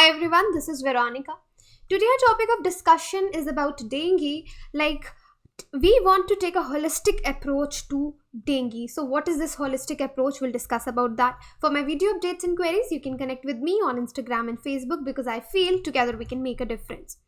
Hi everyone, this is Veronica. Today our topic of discussion is about dengue. We want to take a holistic approach to dengue. So what is this holistic approach? We'll discuss about that. For my video updates and queries, you can connect with me on Instagram and Facebook because I feel together we can make a difference.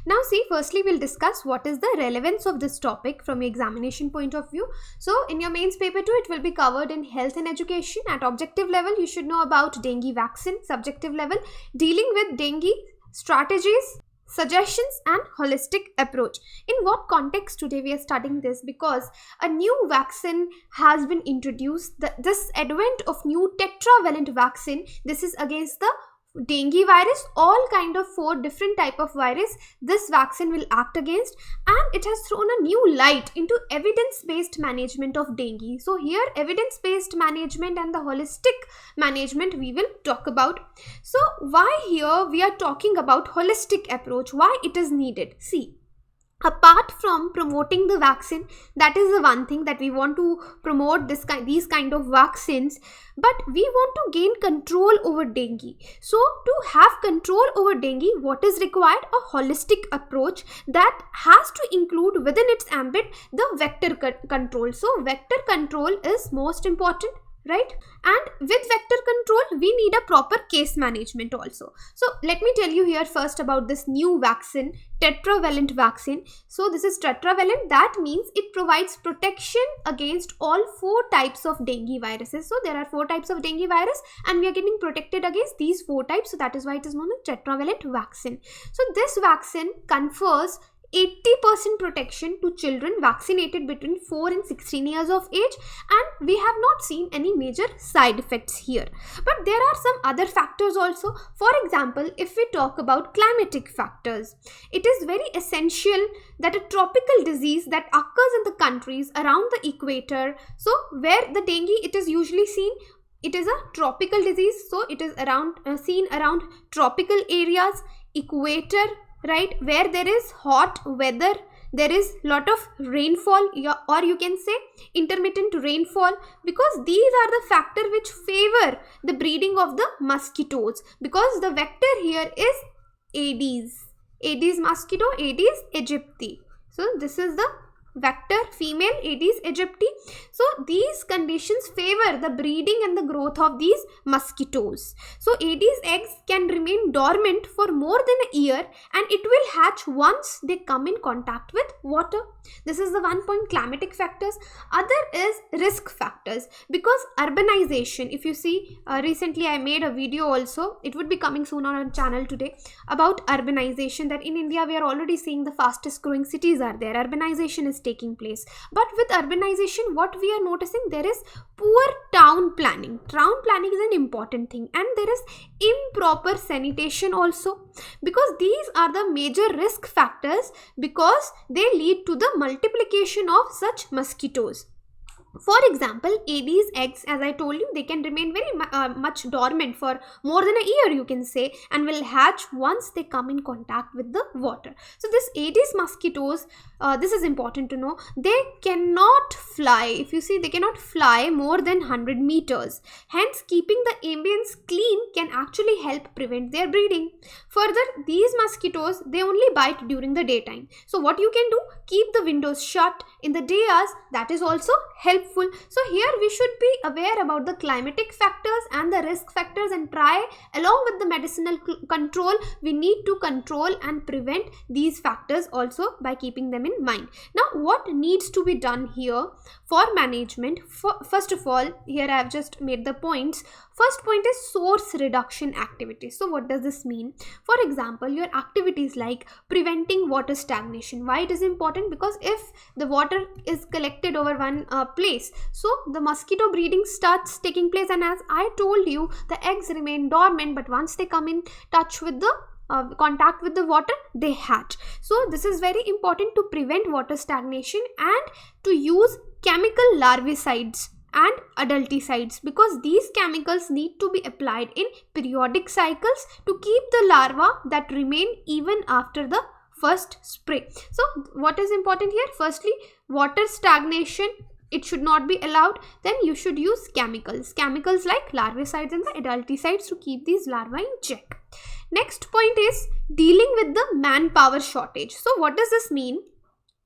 Now see, firstly we'll discuss what is the relevance of this topic from your examination point of view. So in your mains paper 2, it will be covered in health and education. At objective level, you should know about dengue vaccine. Subjective level, dealing with dengue, strategies, suggestions and holistic approach. In what context today we are studying this? Because a new vaccine has been introduced. This advent of new tetravalent vaccine, this is against the dengue virus, all kind of 4 different type of virus this vaccine will act against, and it has thrown a new light into evidence-based management of dengue. So here evidence-based management and the holistic management we will talk about. So why here we are talking about holistic approach, why it is needed? See, apart from promoting the vaccine, that is the one thing that we want to promote these kind of vaccines, but we want to gain control over dengue. So to have control over dengue, what is required? A holistic approach that has to include within its ambit the vector control. So vector control is most important, right? And with vector control we need a proper case management also. So let me tell you here first about this new vaccine, tetravalent vaccine. So this is tetravalent, that means it provides protection against all 4 types of dengue viruses. So there are 4 types of dengue virus and we are getting protected against these 4 types, so that is why it is known as tetravalent vaccine. So this vaccine confers 80% protection to children vaccinated between 4 and 16 years of age, and we have not seen any major side effects here. But there are some other factors also. For example, if we talk about climatic factors, it is very essential that a tropical disease that occurs in the countries around the equator, so where the dengue it is usually seen, it is a tropical disease, so it is around seen around tropical areas, equator, right, where there is hot weather, there is lot of rainfall, or you can say intermittent rainfall, because these are the factors which favor the breeding of the mosquitoes, because the vector here is Aedes mosquito, Aedes aegypti. So this is the vector, female Aedes aegypti. So these conditions favor the breeding and the growth of these mosquitoes. So Aedes eggs can remain dormant for more than a year and it will hatch once they come in contact with water. This is the one point, climatic factors. Other is risk factors, because urbanization, if you see recently I made a video also, it would be coming soon on our channel today, about urbanization, that in India we are already seeing the fastest growing cities are there, urbanization is taking place. But with urbanization, what we are noticing, there is poor town planning. Town planning is an important thing, and there is improper sanitation also, because these are the major risk factors, because they lead to the multiplication of such mosquitoes. For example, Aedes eggs, as I told you, they can remain very much dormant for more than a year, you can say, and will hatch once they come in contact with the water. So this Aedes mosquitoes, this is important to know, they cannot fly. If you see, they cannot fly more than 100 meters. Hence, keeping the ambience clean can actually help prevent their breeding. Further, these mosquitoes, they only bite during the daytime. So what you can do, keep the windows shut in the day hours, that is also helpful. So here we should be aware about the climatic factors and the risk factors, and try, along with the medicinal control, we need to control and prevent these factors also by keeping them in mind. Now what needs to be done here for management? First of all, here I have just made the points. First point is source reduction activities. So what does this mean? For example, your activities like preventing water stagnation. Why it is important? Because if the water is collected over one place, so the mosquito breeding starts taking place, and as I told you, the eggs remain dormant, but once they come in touch with the contact with the water, they hatch. So this is very important to prevent water stagnation, and to use chemical larvicides and adulticides, because these chemicals need to be applied in periodic cycles to keep the larvae that remain even after the first spray. So what is important here? Firstly, water stagnation, it should not be allowed. Then you should use chemicals like larvicides and the adulticides to keep these larvae in check. Next point is dealing with the manpower shortage. So what does this mean?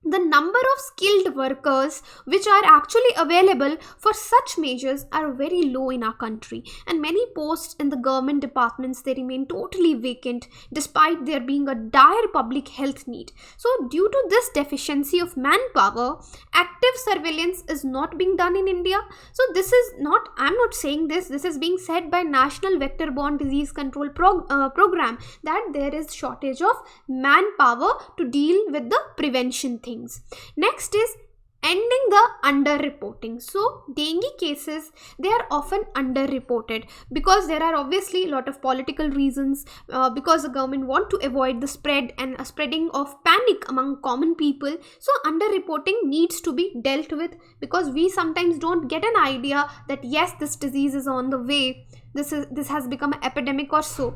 The number of skilled workers which are actually available for such measures are very low in our country, and many posts in the government departments, they remain totally vacant despite there being a dire public health need. So due to this deficiency of manpower, active surveillance is not being done in India. So this is not, I'm not saying this is being said by National Vector-borne Disease Control Program, that there is shortage of manpower to deal with the prevention things. Next is ending the underreporting. So dengue cases, they are often underreported because there are obviously a lot of political reasons, because the government want to avoid the spread and a spreading of panic among common people. So underreporting needs to be dealt with, because we sometimes don't get an idea that yes, this disease is on the way, this has become an epidemic or so.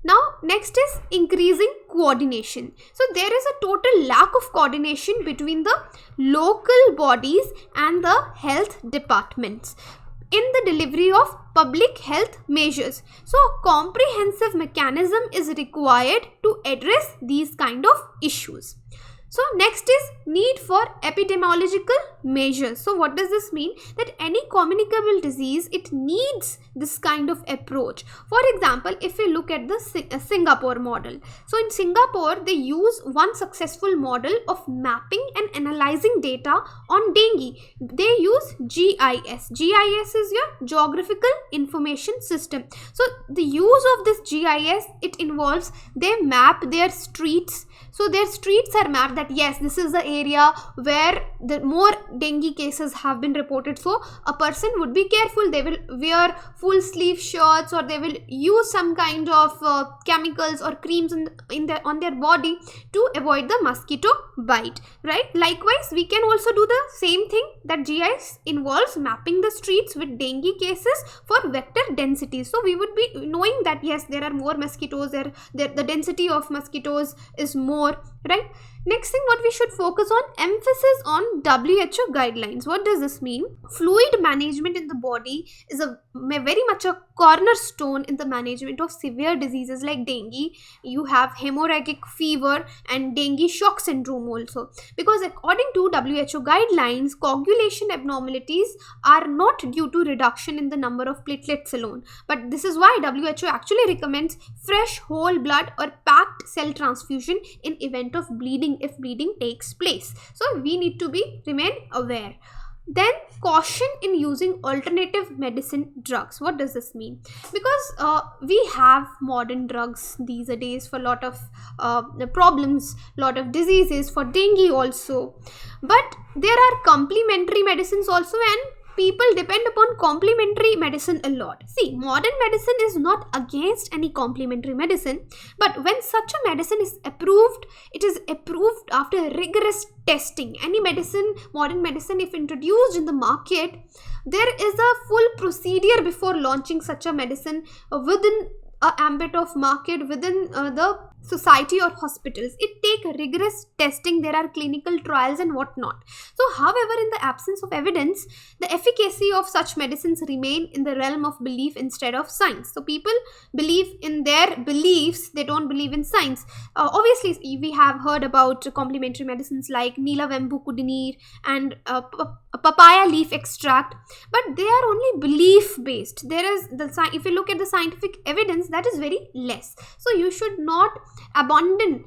Now, next is increasing coordination. So there is a total lack of coordination between the local bodies and the health departments in the delivery of public health measures. So a comprehensive mechanism is required to address these kind of issues. So next is need for epidemiological measures. So what does this mean? That any communicable disease, it needs this kind of approach. For example, if we look at the Singapore model. So in Singapore, they use one successful model of mapping and analyzing data on dengue. They use GIS. GIS is your Geographical Information System. So the use of this GIS, it involves they map their streets. So their streets are mapped that yes, this is the area where the more dengue cases have been reported. So a person would be careful. They will wear full sleeve shirts, or they will use some kind of chemicals or creams on their body to avoid the mosquito bite, right? Likewise, we can also do the same thing, that GIS involves mapping the streets with dengue cases for vector densities. So we would be knowing that yes, there are more mosquitoes, the density of mosquitoes is more, right? Next thing what we should focus on, emphasis on WHO guidelines. What does this mean? Fluid management in the body is very much a cornerstone in the management of severe diseases like dengue. You have hemorrhagic fever and dengue shock syndrome also, because according to WHO guidelines, coagulation abnormalities are not due to reduction in the number of platelets alone, but this is why WHO actually recommends fresh whole blood or packed cell transfusion in event of bleeding, if bleeding takes place. So we need to remain aware. Then caution in using alternative medicine drugs. What does this mean? Because we have modern drugs these days for a lot of problems, lot of diseases, for dengue also, but there are complementary medicines also, and people depend upon complementary medicine a lot. See, modern medicine is not against any complementary medicine, but when such a medicine is approved, it is approved after rigorous testing. Any medicine, modern medicine, if introduced in the market, there is a full procedure before launching such a medicine within a ambit of market, within the society or hospitals. It take rigorous testing. There are clinical trials and whatnot. So however, in the absence of evidence, the efficacy of such medicines remain in the realm of belief instead of science. So people believe in their beliefs, they don't believe in science. Obviously we have heard about complementary medicines like Nilavembu Kudineer and papaya leaf extract, but they are only belief based. There is if you look at the scientific evidence, that is very less. So you should not abandon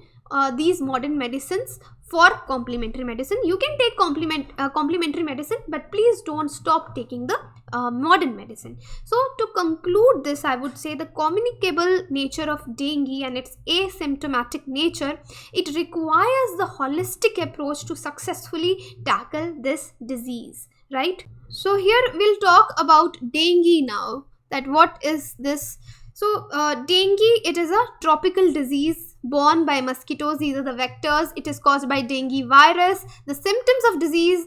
these modern medicines for complementary medicine. You can take complementary medicine, but please don't stop taking the modern medicine. So to conclude this, I would say the communicable nature of dengue and its asymptomatic nature, it requires the holistic approach to successfully tackle this disease, right? So here we'll talk about dengue now, that what is this. So dengue, it is a tropical disease borne by mosquitoes. These are the vectors. It is caused by dengue virus. The symptoms of disease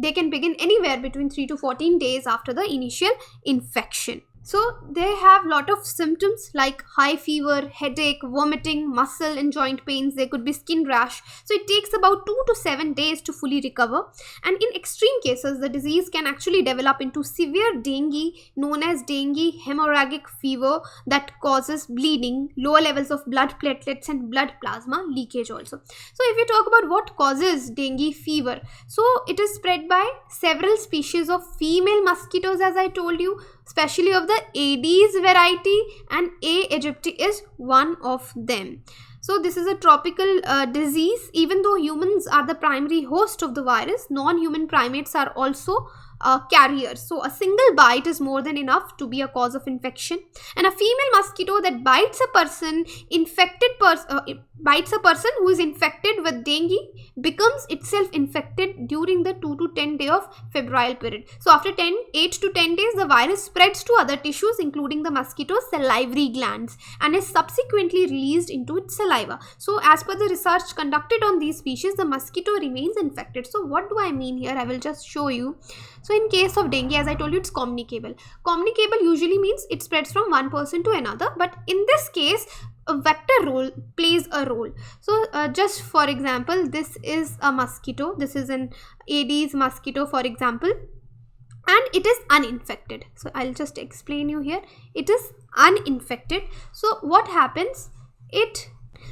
they can begin anywhere between 3 to 14 days after the initial infection. So they have lot of symptoms like high fever, headache, vomiting, muscle and joint pains. There could be skin rash. So it takes about 2 to 7 days to fully recover. And in extreme cases, the disease can actually develop into severe dengue, known as dengue hemorrhagic fever, that causes bleeding, lower levels of blood platelets and blood plasma leakage also. So if we talk about what causes dengue fever, so it is spread by several species of female mosquitoes, as I told you, especially of the Aedes variety, and A. aegypti is one of them. So this is a tropical disease. Even though humans are the primary host of the virus, non-human primates are also carriers. So a single bite is more than enough to be a cause of infection. And a female mosquito that bites a person who is infected with dengue becomes itself infected during the 2 to 10 day of febrile period. So after 8 to 10 days, the virus spreads to other tissues, including the mosquito's salivary glands, and is subsequently released into its saliva. So as per the research conducted on these species, the mosquito remains infected. So what do I mean here? I will just show you. So in case of dengue, as I told you, it's communicable. Communicable usually means it spreads from one person to another, but in this case, a vector role plays a role. So just for example, this is a mosquito. This is an Aedes mosquito, for example, and it is uninfected. So I'll just explain you here. It is uninfected. So what happens?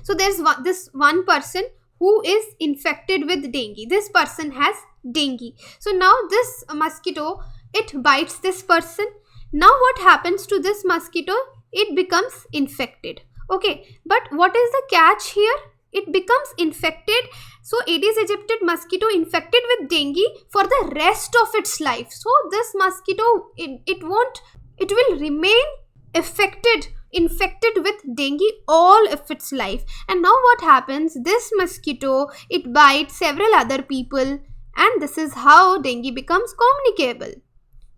So there's this one person who is infected with dengue. This person has dengue. So now this mosquito, it bites this person. Now what happens to this mosquito? It becomes infected. Okay, but what is the catch here? It becomes infected. So Aedes aegypti mosquito infected with dengue for the rest of its life. So this mosquito, it will remain infected with dengue all of its life. And now what happens? This mosquito, it bites several other people, and this is how dengue becomes communicable,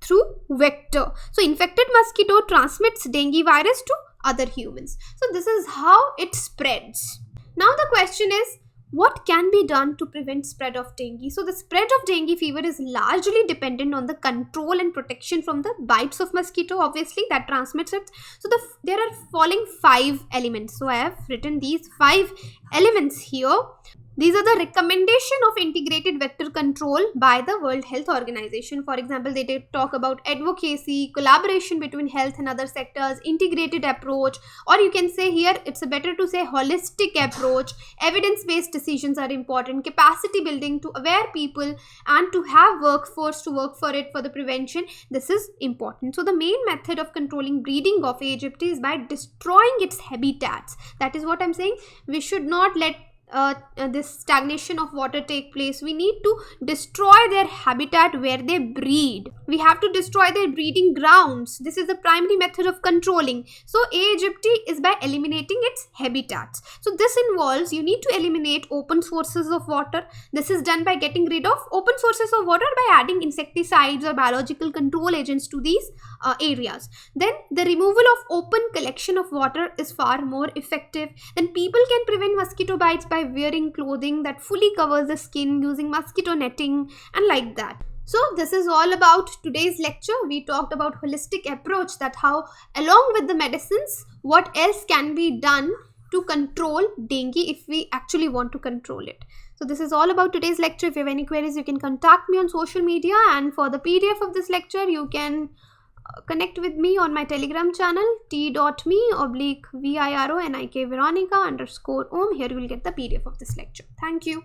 through vector. So infected mosquito transmits dengue virus to other humans. So this is how it spreads. Now the question is, what can be done to prevent spread of dengue? So the spread of dengue fever is largely dependent on the control and protection from the bites of mosquito, obviously, that transmits it. So there are following 5 elements. So I have written these 5 elements here. These are the recommendation of integrated vector control by the World Health Organization. For example, they talk about advocacy, collaboration between health and other sectors, integrated approach, or you can say here, it's better to say holistic approach. Evidence-based decisions are important, capacity building to aware people, and to have workforce to work for it for the prevention. This is important. So the main method of controlling breeding of A. aegypti is by destroying its habitats. That is what I'm saying. We should not let this stagnation of water take place. We need to destroy their habitat where they breed. We have to destroy their breeding grounds. This is the primary method of controlling. So A. aegypti is by eliminating its habitats. So this involves, you need to eliminate open sources of water. This is done by getting rid of open sources of water by adding insecticides or biological control agents to these areas. Then the removal of open collection of water is far more effective. Then people can prevent mosquito bites by wearing clothing that fully covers the skin, using mosquito netting, and like that. So this is all about today's lecture. We talked about holistic approach, that how along with the medicines, what else can be done to control dengue if we actually want to control it. So this is all about today's lecture. If you have any queries, you can contact me on social media, and for the PDF of this lecture, you can connect with me on my Telegram channel t.me/VIRONIK_Veronica_Om. Here you will get the PDF of this lecture. Thank you.